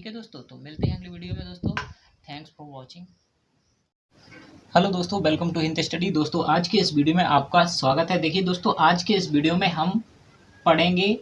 ठीक है दोस्तों, तो मिलते हैं अगली वीडियो में दोस्तों। Thanks for watching. हेलो दोस्तों, वेलकम टू हिंद स्टडी। दोस्तों आज के इस वीडियो में आपका स्वागत है। देखिए दोस्तों, आज के इस वीडियो में हम पढ़ेंगे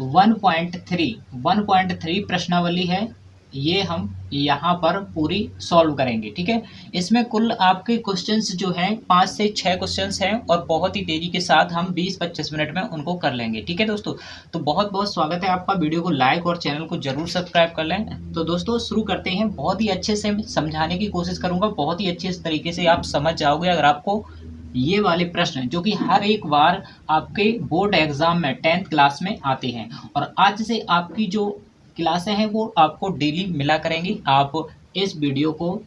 1.3 प्रश्नावली है, ये हम यहाँ पर पूरी सॉल्व करेंगे। ठीक है, इसमें कुल आपके क्वेश्चंस जो हैं 5 से 6 क्वेश्चंस हैं और बहुत ही तेज़ी के साथ हम 20-25 मिनट में उनको कर लेंगे। ठीक है दोस्तों, तो बहुत बहुत स्वागत है आपका। वीडियो को लाइक और चैनल को जरूर सब्सक्राइब कर लें। तो दोस्तों शुरू करते हैं। बहुत ही अच्छे से समझाने की कोशिश करूँगा, बहुत ही अच्छे तरीके से आप समझ जाओगे अगर आपको ये वाले प्रश्न जो कि हर एक बार आपके बोर्ड एग्जाम में 10th क्लास में आते हैं। और आज से आपकी जो क्लासें हैं वो आपको डेली मिला करेंगी। आप इस वीडियो को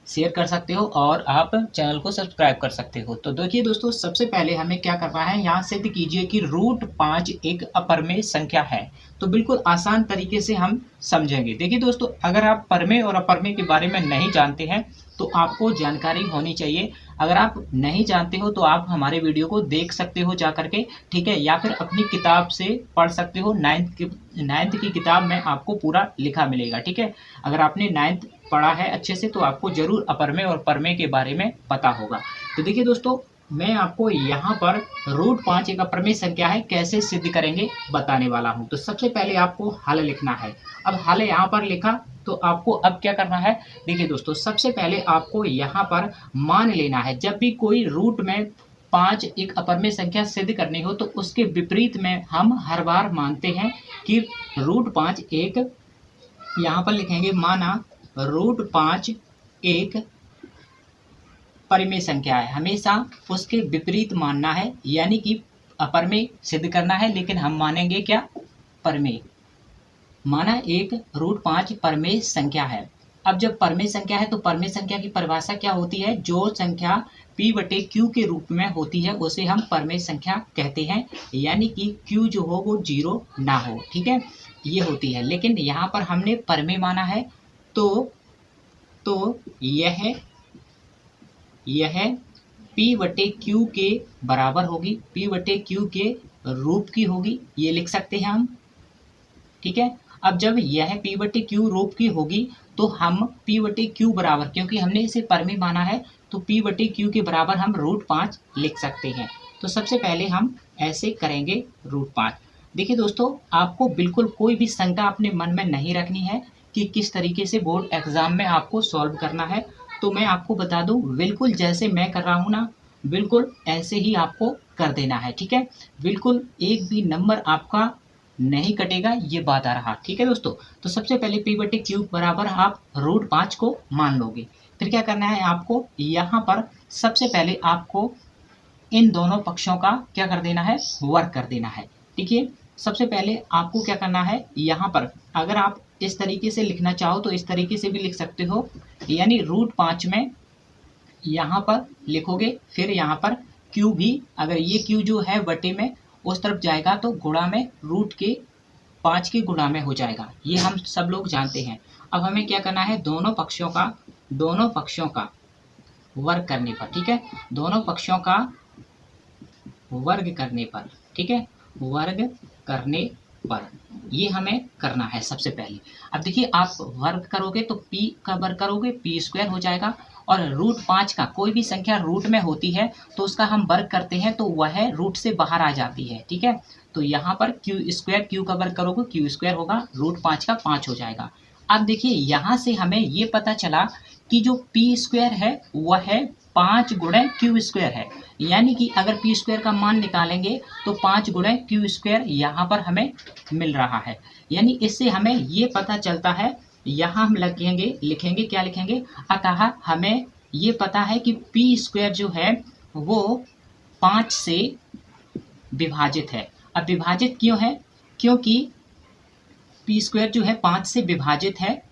शेयर कर सकते हो और आप चैनल को सब्सक्राइब कर सकते हो। तो देखिए दोस्तों, सबसे पहले हमें क्या करना है, यहाँ सिद्ध कीजिए कि √5 एक अपरमेय संख्या है। तो बिल्कुल आसान तरीके से हम समझेंगे। देखिए दोस्तों, अगर आप परमेय और अपरमेय के बारे में नहीं जानते हैं तो आपको जानकारी होनी चाहिए। अगर आप नहीं जानते हो तो आप हमारे वीडियो को देख सकते हो जा करके, ठीक है, या फिर अपनी किताब से पढ़ सकते हो। 9th की किताब में आपको पूरा लिखा मिलेगा। ठीक है, अगर आपने 9th पढ़ा है अच्छे से तो आपको जरूर अपरमेय और परमेय के बारे में पता होगा। तो देखिए दोस्तों, मैं आपको यहाँ पर √5 एक अपरमेय संख्या है, कैसे सिद्ध करेंगे बताने वाला हूँ। तो सबसे पहले आपको हल लिखना है। अब हल यहाँ पर लिखा तो आपको अब क्या करना है, देखिए दोस्तों, सबसे पहले आपको यहाँ पर मान लेना है। जब भी कोई रूट में 5 एक अपरमेय संख्या सिद्ध करनी हो तो उसके विपरीत में हम हर बार मानते हैं कि √5 एक, यहाँ पर लिखेंगे माना √5 एक परिमेय संख्या है। हमेशा उसके विपरीत मानना है, यानी कि अपरमेय सिद्ध करना है लेकिन हम मानेंगे क्या, परमेय। माना एक √5 परमेय संख्या है। अब जब परमेय संख्या है तो परमेय संख्या की परिभाषा क्या होती है, जो संख्या p/q के रूप में होती है उसे हम परमेय संख्या कहते हैं, यानी कि q जो हो वो 0 ना हो। ठीक है, ये होती है। लेकिन यहाँ पर हमने परमेय माना है तो यह p/q के बराबर होगी, p/q के रूप की होगी, ये लिख सकते हैं हम। ठीक है, अब जब यह p/q रूप की होगी तो हम p/q बराबर, क्योंकि हमने इसे परमेय माना है तो p/q के बराबर हम √5 लिख सकते हैं। तो सबसे पहले हम ऐसे करेंगे √5। देखिए दोस्तों, आपको बिल्कुल कोई भी शंका अपने मन में नहीं रखनी है कि किस तरीके से बोर्ड एग्जाम में आपको सॉल्व करना है। तो मैं आपको बता दूं, बिल्कुल जैसे मैं कर रहा हूँ ना, बिल्कुल ऐसे ही आपको कर देना है। ठीक है, बिल्कुल एक भी नंबर आपका नहीं कटेगा, ये बात आ रहा। ठीक है दोस्तों, तो सबसे पहले p/q बराबर आप √5 को मान लोगे। फिर क्या करना है आपको, यहाँ पर सबसे पहले आपको इन दोनों पक्षों का क्या कर देना है, वर्ग कर देना है। देखिए, सबसे पहले आपको क्या करना है, यहाँ पर अगर आप इस तरीके से लिखना चाहो तो इस तरीके से भी लिख सकते हो, यानी √5 में यहाँ पर लिखोगे, फिर यहाँ पर q भी, अगर ये q जो है बटे में उस तरफ जाएगा तो गुणा में √5 के गुणा में हो जाएगा, ये हम सब लोग जानते हैं। अब हमें क्या करना है, दोनों पक्षों का वर्ग करने पर, ठीक है, दोनों पक्षों का वर्ग करने पर, ठीक है, वर्ग करने पर ये हमें करना है सबसे पहले। अब देखिए, आप वर्ग करोगे तो p का वर्ग करोगे p² हो जाएगा, और √5 का कोई भी संख्या रूट में होती है तो उसका हम वर्ग करते हैं तो वह रूट से बाहर आ जाती है। ठीक है, तो यहाँ पर q² का वर्ग करोगे q² होगा, √5 का 5 हो जाएगा। अब देखिए, यहाँ से हमें ये पता चला कि जो p² है वह है 5 गुणे q² है, यानी कि अगर p² का मान निकालेंगे तो 5 गुणे q² यहाँ पर हमें मिल रहा है। यानी इससे हमें ये पता चलता है, यहाँ हम लिखेंगे क्या लिखेंगे, अतः हमें ये पता है कि p² जो है वो 5 से विभाजित है। अब विभाजित क्यों है, क्योंकि p² जो है 5 से विभाजित है,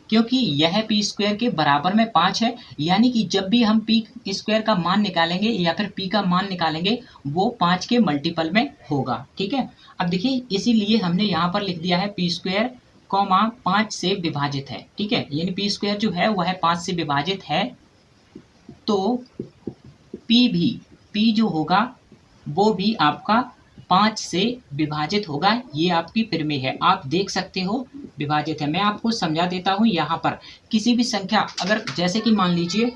क्योंकि यह p² के बराबर में 5 है, यानी कि जब भी हम p² का मान निकालेंगे या फिर p का मान निकालेंगे वो 5 के मल्टीपल में होगा। ठीक है, अब देखिए, इसीलिए हमने यहाँ पर लिख दिया है p², 5 से विभाजित है। ठीक है, यानी p² जो है वह 5 से विभाजित है, तो p जो होगा वो भी आपका 5 से विभाजित होगा, ये आपकी परिमेय है। आप देख सकते हो विभाजित है। मैं आपको समझा देता हूँ। यहाँ पर किसी भी संख्या अगर जैसे कि मान लीजिए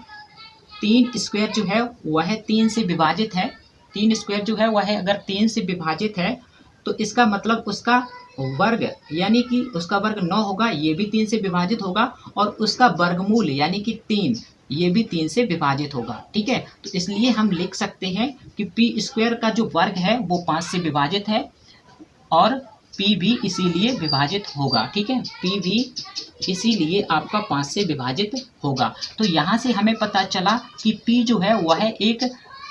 3 स्क्वायर जो है वह 3 से विभाजित है, 3 स्क्वायर जो है वह अगर 3 से विभाजित है तो इसका मतलब उसका वर्ग यानी कि उसका वर्ग 9 होगा, ये भी 3 से विभाजित होगा, और उसका वर्गमूल यानी कि 3 ये भी 3 से विभाजित होगा। ठीक है, तो इसलिए हम लिख सकते हैं कि पी स्क्वायर का जो वर्ग है वो 5 से विभाजित है और पी भी इसीलिए विभाजित होगा। ठीक है, पी भी इसीलिए आपका 5 से विभाजित होगा। तो यहाँ से हमें पता चला कि पी जो है वह एक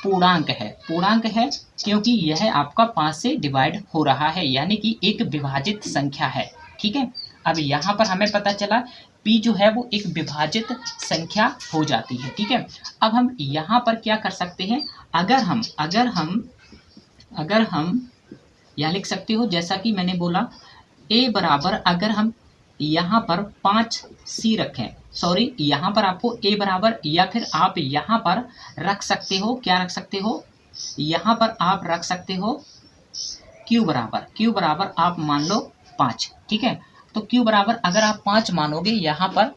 पूर्णांक है, पूर्णांक है क्योंकि यह आपका 5 से डिवाइड हो रहा है, यानी कि एक विभाजित संख्या है। ठीक है, अब यहाँ पर हमें पता चला पी जो है वो एक विभाजित संख्या हो जाती है। ठीक है, अब हम यहाँ पर क्या कर सकते हैं, अगर हम यहाँ लिख सकते हो जैसा कि मैंने बोला ए बराबर, अगर हम यहाँ पर 5c रखें, सॉरी यहाँ पर आपको ए बराबर, या फिर आप यहाँ पर रख सकते हो, क्या रख सकते हो, यहाँ पर आप रख सकते हो q बराबर आप मान लो 5। ठीक है, तो q बराबर अगर आप 5 मानोगे यहाँ पर,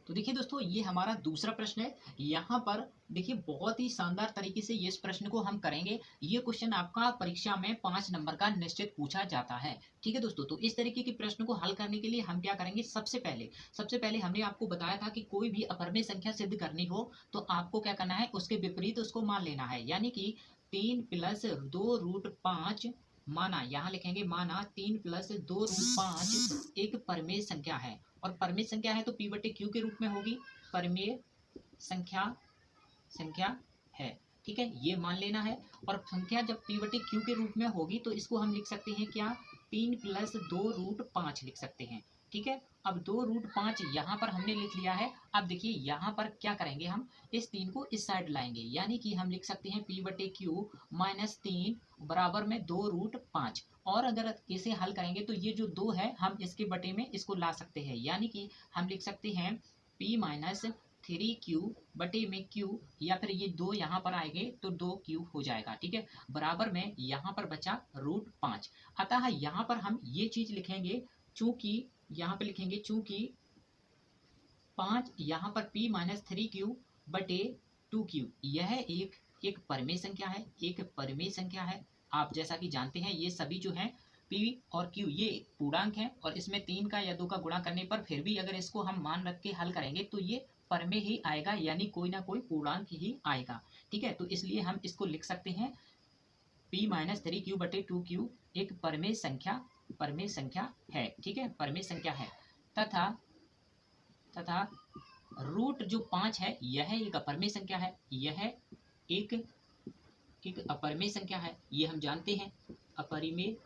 तो देखिए दोस्तों ये हमारा दूसरा प्रश्न है। यहाँ पर देखिए बहुत ही शानदार तरीके से ये इस प्रश्न को हम करेंगे। ये क्वेश्चन आपका परीक्षा में 5 नंबर का निश्चित पूछा जाता है। ठीक है दोस्तों, तो इस तरीके के प्रश्न को हल करने के लिए हम क्या करेंगे, सबसे पहले हमने आपको बताया था कि कोई भी अपरिमेय संख्या सिद्ध करनी हो तो आपको क्या करना है, उसके विपरीत उसको मान लेना है। यानी कि 3 + 2√5 माना, यहाँ लिखेंगे माना 3 + 2√5 एक परिमेय संख्या है, और परिमेय संख्या है तो p बटे q के रूप में होगी, परिमेय संख्या है। ठीक है, ये मान लेना है। और संख्या जब p बटे q के रूप में होगी तो इसको हम लिख सकते हैं क्या, 3 + 2√5 लिख सकते हैं। ठीक है, अब 2√5 यहाँ पर हमने लिख लिया है। अब देखिए यहाँ पर क्या करेंगे, हम इस 3 को इस साइड लाएंगे, यानी कि हम लिख सकते हैं p बटे q -3 बराबर में 2√5। और अगर इसे हल करेंगे तो ये जो 2 है हम इसके बटे में इसको ला सकते हैं, यानी कि हम लिख सकते हैं p - 3q बटे में q, या फिर ये 2 यहाँ पर आएंगे तो 2q हो जाएगा। ठीक है, बराबर में यहाँ पर बचा √5। अतः यहाँ पर हम ये चीज लिखेंगे, चूंकि यहाँ पे लिखेंगे चूंकि 5 यहाँ पर p - 3q बटे 2q यह एक परिमेय संख्या है, एक परिमेय संख्या है। आप जैसा कि जानते हैं ये सभी जो है p और q ये पूर्णांक है, और इसमें 3 का या 2 का गुणा करने पर फिर भी अगर इसको हम मान रख के हल करेंगे तो ये परिमेय ही आएगा, यानी कोई ना कोई पूर्णांक ही आएगा। ठीक है, तो इसलिए हम इसको लिख सकते हैं p - 3q बटे 2q एक परिमेय संख्या है। ठीक है, परिमेय संख्या है। तथा रूट जो 5 है यह एक अपरिमेय संख्या है, यह एक अपरिमेय संख्या है, ये हम जानते हैं अपरिमेय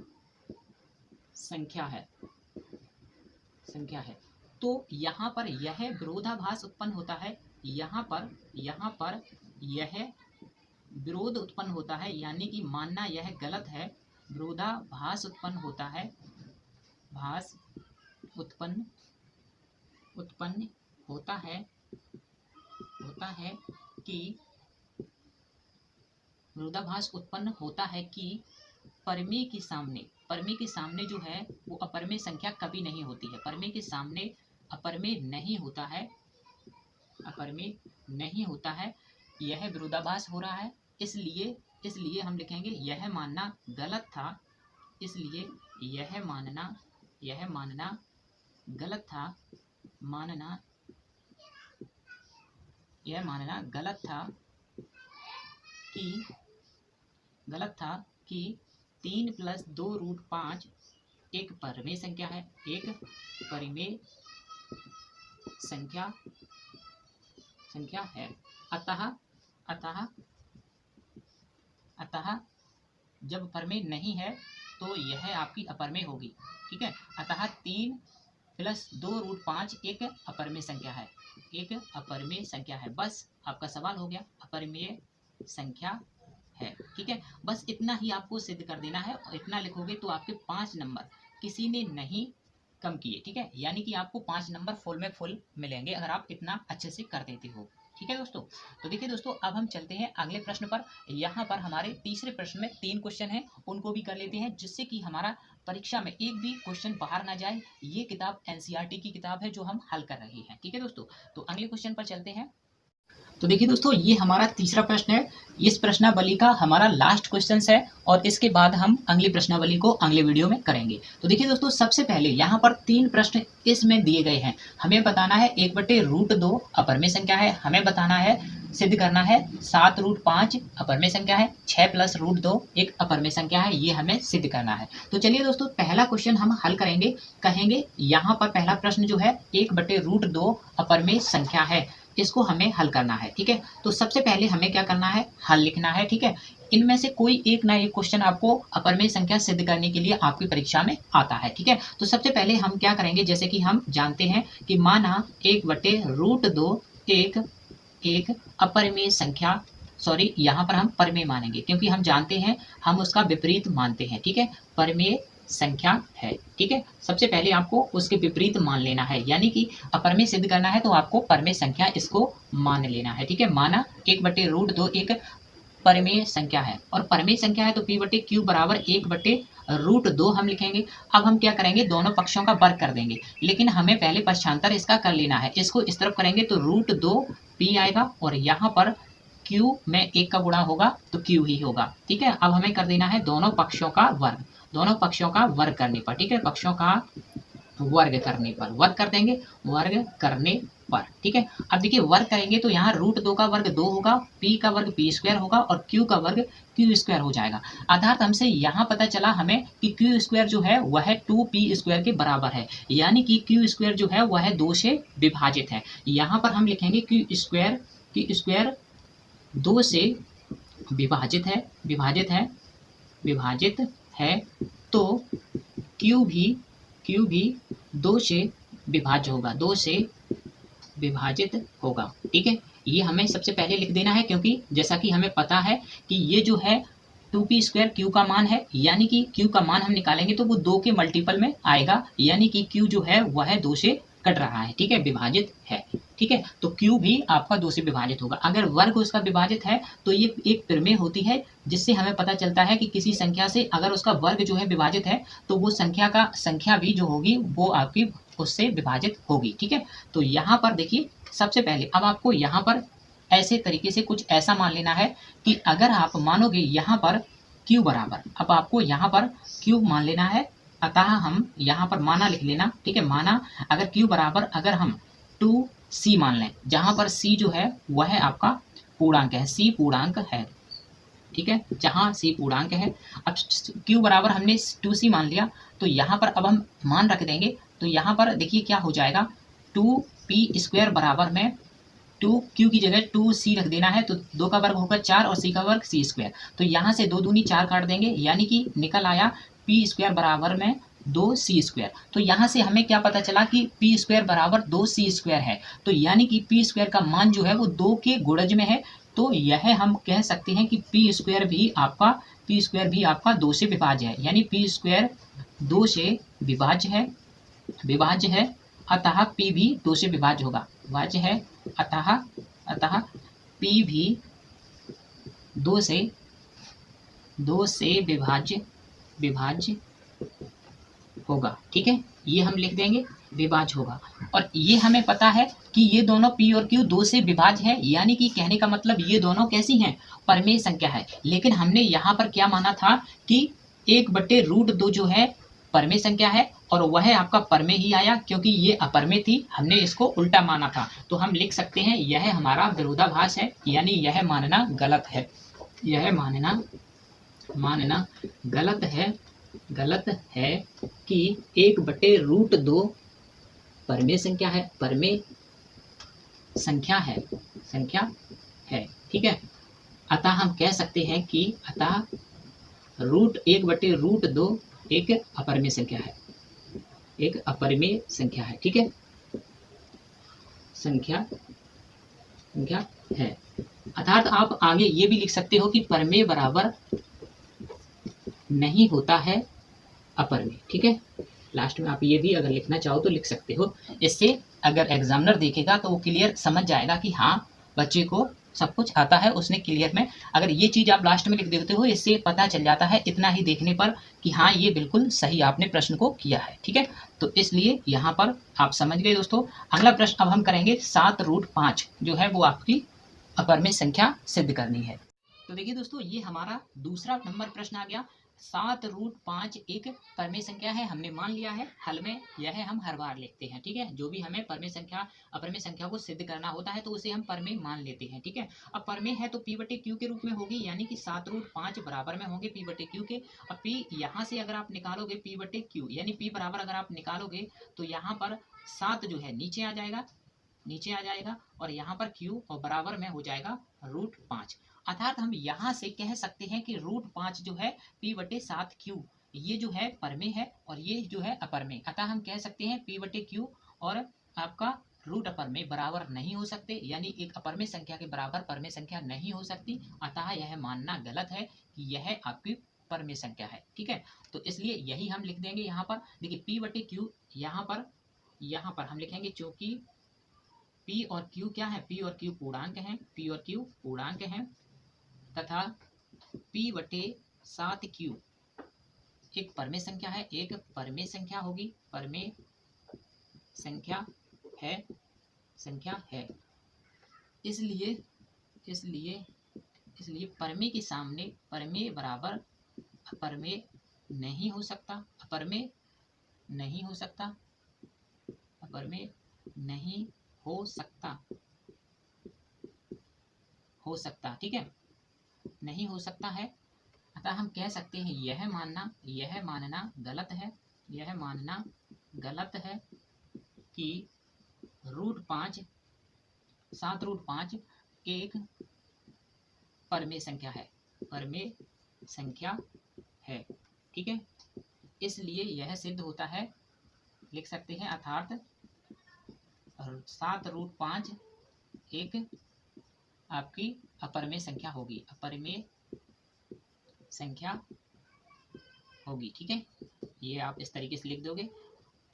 संख्या है। तो यहाँ पर यह विरोधाभास उत्पन्न होता है, यहाँ पर यह विरोध उत्पन्न होता है, यानी कि मानना यह गलत है, विरोधाभास उत्पन्न होता है, भास उत्पन्न होता है कि विरोधाभास उत्पन्न होता है कि परिमेय के सामने जो है वो अपरिमेय संख्या कभी नहीं होती है, परिमेय के सामने अपरिमेय नहीं होता है, यह विरोधाभास हो रहा है। इसलिए हम लिखेंगे यह मानना गलत था, इसलिए यह मानना गलत था, यह मानना गलत था कि 3 + 2√5 एक परिमेय संख्या है, एक परिमेय संख्या है। अतः जब परिमेय नहीं है तो यह आपकी अपरिमेय होगी। ठीक है, अतः 3 + 2√5 एक अपरिमेय संख्या है, बस आपका सवाल हो गया, अपरिमेय संख्या है। ठीक है, बस इतना ही आपको सिद्ध कर देना है और इतना लिखोगे तो आपके 5 नंबर किसी ने नहीं कम किए। ठीक है, यानी कि आपको 5 नंबर फुल में फुल मिलेंगे अगर आप इतना अच्छे से कर देते हो। ठीक है दोस्तों, तो देखिए दोस्तों, अब हम चलते हैं अगले प्रश्न पर। यहाँ पर हमारे तीसरे प्रश्न में 3 क्वेश्चन हैं, उनको भी कर लेते हैं जिससे कि हमारा परीक्षा में एक भी क्वेश्चन बाहर ना जाए। ये किताब एनसीईआरटी की किताब है जो हम हल कर रहे हैं। ठीक है दोस्तों, तो अगले क्वेश्चन पर चलते हैं। तो देखिए दोस्तों, ये हमारा तीसरा प्रश्न है। इस प्रश्नावली का हमारा लास्ट क्वेश्चन है और इसके बाद हम अगली प्रश्नावली को अगले वीडियो में करेंगे। तो देखिए दोस्तों, सबसे पहले यहाँ पर 3 प्रश्न इसमें दिए गए हैं। हमें बताना है 1/√2 अपर में संख्या है। हमें बताना है, सिद्ध करना है 7√5 अपर में संख्या है। 6+√2 एक अपर में संख्या है, ये हमें सिद्ध करना है। तो चलिए दोस्तों, पहला क्वेश्चन हम हल करेंगे। कहेंगे यहाँ पर पहला प्रश्न जो है 1/√2 अपर में संख्या है, इसको हमें हल करना है। ठीक है, तो सबसे पहले हमें क्या करना है, हल लिखना है। ठीक है, इनमें से कोई एक ना एक क्वेश्चन आपको अपर में संख्या सिद्ध करने के लिए आपकी परीक्षा में आता है। ठीक है, तो सबसे पहले हम क्या करेंगे, जैसे कि हम जानते हैं कि माना 1/√2 एक अपर में संख्या, सॉरी यहाँ पर हम परमेय मानेंगे क्योंकि हम जानते हैं हम उसका विपरीत मानते हैं। ठीक है, परमेय संख्या है। ठीक है, सबसे पहले आपको उसके विपरीत मान लेना है, यानी कि अपरमेय सिद्ध करना है तो आपको परमेय संख्या इसको मान लेना है। ठीक है, माना 1/√2 एक परमेय संख्या है और परमेय संख्या है तो P/Q बराबर 1/√2 हम लिखेंगे। अब हम क्या करेंगे, दोनों पक्षों का वर्ग कर देंगे, लेकिन हमें पहले पक्षांतर इसका कर लेना है। इसको इस तरफ करेंगे तो √2 P आएगा और यहाँ पर Q में 1 का गुणा होगा तो Q ही होगा। ठीक है, अब हमें कर देना है दोनों पक्षों का वर्ग, दोनों पक्षों का वर्ग करने पर। ठीक है, पक्षों का वर्ग करने पर, वर्ग कर देंगे, वर्ग करने पर। ठीक है, अब देखिए वर्ग करेंगे तो यहाँ √2 का वर्ग 2 होगा, P का वर्ग P² होगा और Q का वर्ग Q² हो जाएगा। अर्थात हमसे यहाँ पता चला हमें कि Q² जो है वह 2P² के बराबर है, यानी कि Q² जो है वह 2 से विभाजित है। यहाँ पर हम लिखेंगे Q² 2 से विभाजित है, विभाजित है तो Q भी 2 से विभाज्य होगा, 2 से विभाजित होगा। ठीक है, ये हमें सबसे पहले लिख देना है क्योंकि जैसा कि हमें पता है कि ये जो है 2P² Q का मान है, यानी कि Q का मान हम निकालेंगे तो वो 2 के मल्टीपल में आएगा, यानी कि Q जो है वह 2 से कट रहा है। ठीक है, विभाजित है। ठीक है, तो Q भी आपका 2 से विभाजित होगा। अगर वर्ग उसका विभाजित है तो ये एक प्रमेय होती है जिससे हमें पता चलता है कि किसी संख्या से अगर उसका वर्ग जो है विभाजित है तो वो संख्या भी जो होगी वो आपकी उससे विभाजित होगी। ठीक है, तो यहाँ पर देखिए सबसे पहले अब आपको यहाँ पर ऐसे तरीके से कुछ ऐसा मान लेना है कि अगर आप मानोगे यहाँ पर Q बराबर, अब आपको यहाँ पर Q मान लेना है, अतः हम यहाँ पर माना लिख लेना। ठीक है, माना अगर Q बराबर अगर हम 2C मान लें, जहाँ पर C जो है वह आपका पूर्णांक है, C पूर्णांक है। ठीक है, जहाँ C पूर्णांक है, अब Q बराबर हमने 2C मान लिया तो यहाँ पर अब हम मान रख देंगे तो यहाँ पर देखिए क्या हो जाएगा, 2P² बराबर में 2Q की जगह 2C रख देना है तो 2 का वर्ग होगा 4 और C का वर्ग C², तो यहाँ से 2 दूनी 4 काट देंगे, यानी कि निकल आया P² बराबर में 2C²। तो यहाँ से हमें क्या पता चला कि P² बराबर 2C² है, तो यानी कि P² का मान जो है वो 2 के गुणज में है। तो यह हम कह सकते हैं कि P² भी आपका 2 से विभाज्य है, यानी P² 2 से विभाज्य है, अतः P भी 2 से विभाज्य होगा, विभाज्य है, अतः P भी 2 से विभाज्य होगा। ठीक है, ये हम लिख देंगे, विभाज्य होगा। और ये हमें पता है कि ये दोनों P और Q 2 से विभाज्य है, यानी कि कहने का मतलब ये दोनों कैसी हैं, परमेय संख्या है। लेकिन हमने यहाँ पर क्या माना था कि 1/√2 जो है परमेय संख्या है और वह आपका परमेय ही आया क्योंकि ये अपरमेय थी, हमने इसको उल्टा माना था। तो हम लिख सकते हैं यह हमारा विरोधाभास है, यानी यह मानना गलत है, यह मानना गलत है कि 1/√2 परमेय संख्या है, परमेय संख्या है। ठीक है, अतः हम कह सकते हैं कि अतः 1/√2 एक अपरमेय संख्या है, एक अपरिमेय संख्या है। ठीक है, संख्या संख्या है। अर्थात आप आगे ये भी लिख सकते हो कि परमेय बराबर नहीं होता है अपरमेय। ठीक है, लास्ट में आप ये भी अगर लिखना चाहो तो लिख सकते हो। इससे अगर एग्जामिनर देखेगा तो वो क्लियर समझ जाएगा कि हाँ बच्चे को सब कुछ आता है, उसने क्लियर में। अगर ये चीज़ आप लास्ट में लिख देते हो, इससे पता चल जाता है इतना ही देखने पर कि हाँ ये बिल्कुल सही आपने प्रश्न को किया है। ठीक है, तो इसलिए यहाँ पर आप समझ गए दोस्तों। अगला प्रश्न अब हम करेंगे 7√5 जो है वो आपकी अपरमेय संख्या सिद्ध करनी है। तो देखिए दोस्तों, ये हमारा दूसरा नंबर प्रश्न आ गया। 7√5 एक परमेय संख्या है, हमने मान लिया है। हल में यह हम हर बार लिखते हैं। ठीक है, जो भी हमें परमेय संख्या अपरमेय संख्या को सिद्ध करना होता है तो उसे हम परमेय मान लेते हैं। ठीक है, अब परमेय है तो p/q के रूप में होगी, यानी कि 7√5 बराबर में होंगे p/q के। अब p यहाँ से अगर आप निकालोगे p/q, यानी p बराबर अगर आप निकालोगे तो यहाँ पर 7 जो है नीचे आ जाएगा, नीचे आ जाएगा, और यहाँ पर q और बराबर में हो जाएगा √5। अर्थात हम यहाँ से कह सकते हैं कि √5 जो है p/7q ये जो है परमेय है और ये जो है अपरमेय। अतः हम कह सकते हैं p/q और आपका रूट अपरमेय बराबर नहीं हो सकते, यानी एक अपरमेय संख्या के बराबर परमेय संख्या नहीं हो सकती। अतः यह मानना गलत है कि यह आपकी परमेय संख्या है। ठीक है, तो इसलिए यही हम लिख देंगे यहाँ पर। देखिए p/q यहाँ पर हम लिखेंगे, चूंकि p और q क्या है, p और q पूर्णांक हैं, p और q पूर्णांक हैं, तथा p/7q एक परमेय संख्या है, एक परमेय संख्या होगी, परमेय संख्या है। इसलिए परमेय के सामने परमेय बराबर अपरमेय नहीं हो सकता, अपरमेय नहीं हो सकता, अपरमेय नहीं हो सकता। ठीक है, नहीं हो सकता है। अतः हम कह सकते हैं यह मानना गलत है, यह मानना गलत है कि √5 7√5 एक परमेय संख्या है, परमेय संख्या है। ठीक है, इसलिए यह सिद्ध होता है, लिख सकते हैं, अर्थात 7√5 एक आपकी अपरमेय संख्या होगी, अपरमेय संख्या होगी। ठीक है, ये आप इस तरीके से लिख दोगे।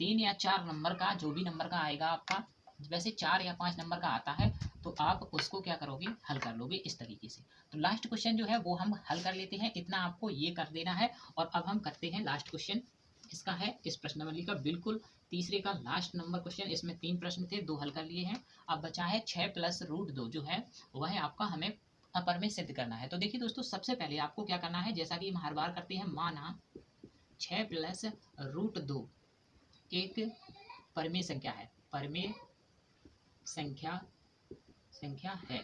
3 या 4 नंबर का, जो भी नंबर का आएगा आपका, वैसे 4 या 5 नंबर का आता है तो आप उसको क्या करोगे, हल कर लोगे इस तरीके से। तो लास्ट क्वेश्चन जो है वो हम हल कर लेते हैं, इतना आपको ये कर देना है। और अब हम करते हैं लास्ट क्वेश्चन, इसका है इस प्रश्नावली का बिल्कुल तीसरे का लास्ट नंबर क्वेश्चन। इसमें 3 प्रश्न थे, 2 हल कर लिए हैं। अब बचा है 6 + √2 जो है वह आपका हमें अपरमेय सिद्ध करना है। तो देखिए दोस्तों, सबसे पहले आपको क्या करना है, जैसा कि हम हर बार करते हैं, माना 6 + √2 एक परमेय संख्या है, परमेय संख्या है।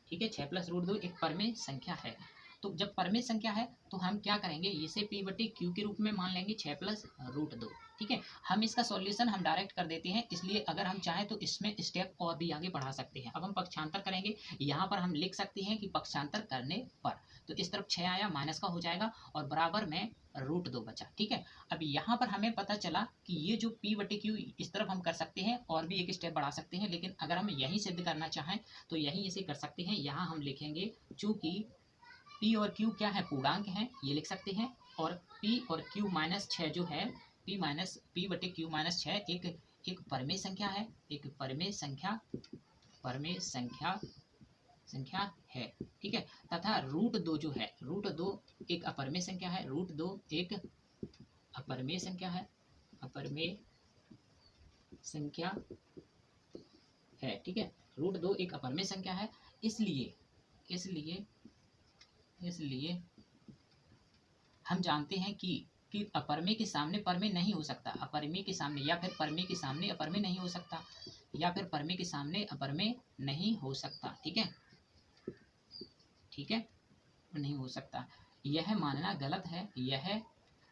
ठीक है, 6 + √2 एक परमेय संख्या है। तो जब परमेय संख्या है तो हम क्या करेंगे, इसे p/q के रूप में मान लेंगे, 6 + √2। ठीक है, हम इसका सॉल्यूशन हम डायरेक्ट कर देते हैं, इसलिए अगर हम चाहें तो इसमें स्टेप और भी आगे बढ़ा सकते हैं। अब हम पक्षांतर करेंगे, यहाँ पर हम लिख सकते हैं कि पक्षांतर करने पर, तो इस तरफ 6 आया, माइनस का हो जाएगा और बराबर में √2 बचा। ठीक है, अब यहाँ पर हमें पता चला कि ये जो p/q इस तरफ हम कर सकते हैं और भी एक स्टेप बढ़ा सकते हैं, लेकिन अगर हम यही सिद्ध करना चाहें तो यही इसे कर सकते हैं। यहाँ हम लिखेंगे, चूंकि p और q क्या है, पूर्णांक हैं, ये लिख सकते हैं, और p और q -6 जो है, p/q -6 एक परमेय संख्या है, एक परमेय संख्या है। ठीक है, तथा √2 जो है, √2 एक अपरमेय संख्या है, √2 एक अपरमेय संख्या है, अपरमेय संख्या है। ठीक है, √2 एक अपरमेय संख्या है। इसलिए हम जानते हैं कि अपरमेय के सामने परमेय नहीं हो सकता, अपरमेय के सामने या फिर परमेय के सामने अपरमेय नहीं हो सकता, या फिर परमेय के सामने अपरमेय नहीं हो सकता। ठीक है, नहीं हो सकता। यह मानना गलत है,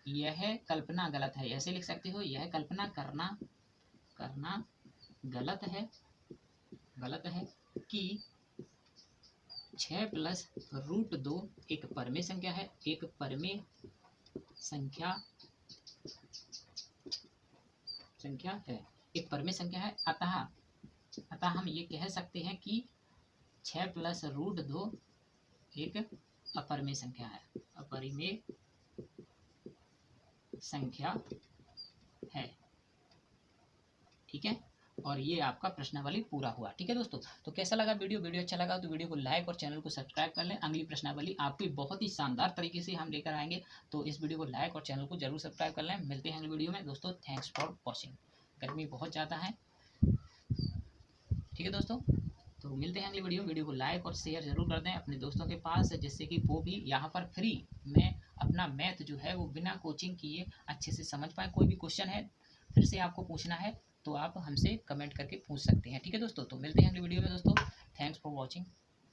यह कल्पना गलत है, ऐसे लिख सकते हो, यह कल्पना करना गलत है कि 6 + √2 एक परमेय संख्या है, एक परमेय संख्या है, एक परमेय संख्या है। अतः हम ये कह सकते हैं कि 6 प्लस रूट 2 एक अपरिमेय संख्या है, अपरिमेय संख्या है। ठीक है, और ये आपका प्रश्नावली पूरा हुआ। ठीक है दोस्तों, तो कैसा लगा वीडियो? वीडियो अच्छा लगा तो वीडियो को लाइक और चैनल को सब्सक्राइब कर लें। अगली प्रश्नावली आपकी बहुत ही शानदार तरीके से हम लेकर आएंगे, तो इस वीडियो को लाइक और चैनल को जरूर सब्सक्राइब कर लें। मिलते हैं अगली वीडियो में दोस्तों। Thanks for watching. गर्मी बहुत ज़्यादा है। ठीक है दोस्तों, तो मिलते हैं अगली वीडियो को लाइक और शेयर जरूर कर दें अपने दोस्तों के पास, जिससे कि वो भी यहाँ पर फ्री में अपना मैथ जो है वो बिना कोचिंग किए अच्छे से समझ पाए। कोई भी क्वेश्चन है फिर से आपको पूछना है तो आप हमसे कमेंट करके पूछ सकते हैं। ठीक है दोस्तों, तो मिलते हैं अगली वीडियो में दोस्तों। Thanks for watching.